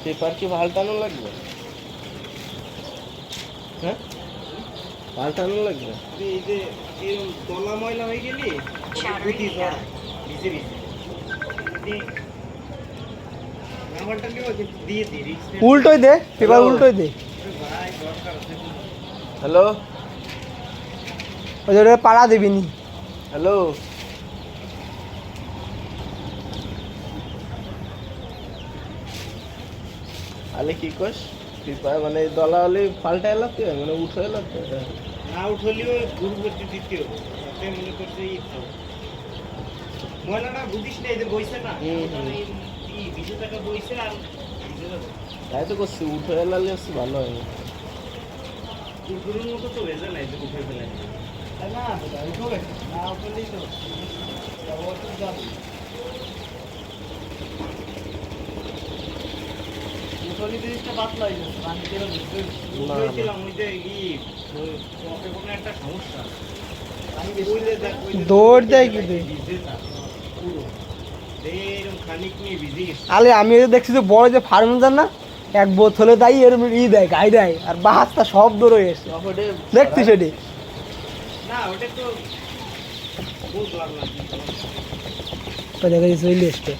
Paper কি পাল্টানো লাগবে? হ্যাঁ, পাল্টানো লাগবে। এই যে এরকম তলা ময়লা হয়ে গেলি গুটি জড়া ভিজে ভিজে না পাল্টালেও দিয়ে দি রিক্স উল্টোই দে, পেপার উল্টোই দে। ভাই দরকার আছে। হ্যালো ওই যে পাড়া দিবি নি। হ্যালো, আলে কি কস? পেপার মানে দলা হলে পাল্টাই লাগতে মানে উঠে লাগতে। না উঠলেও গুরু করতে দিতে হবে তাতে মনে করছে ময়লাটা বুঝিস না এই যে বইছে না এই 20 টাকা বইছে আর ভিজে যাবে তাই তো করছি, উঠে এলালে ভালো হয়। কুকুরের মতো তো ভেজে নাই যে উঠে ফেলে না উঠো না উঠলেই তো উঠলি জিনিসটা পাতলা হয়ে যাচ্ছে পানি তেল বুঝতেছিলাম ওই যে কোনো একটা সমস্যা দৌড় দেয় কি তুই? আলে আমি এই যে দেখছি যে বড় যে ফার্মেজার না, এক বোতলে তাই এর ই দেয়, গাই দেয়, আর বাহাতটা সব দৌড়ে এসে দেখছি সেটি। না ওটা তো বুঝলাম না চলে এসছে।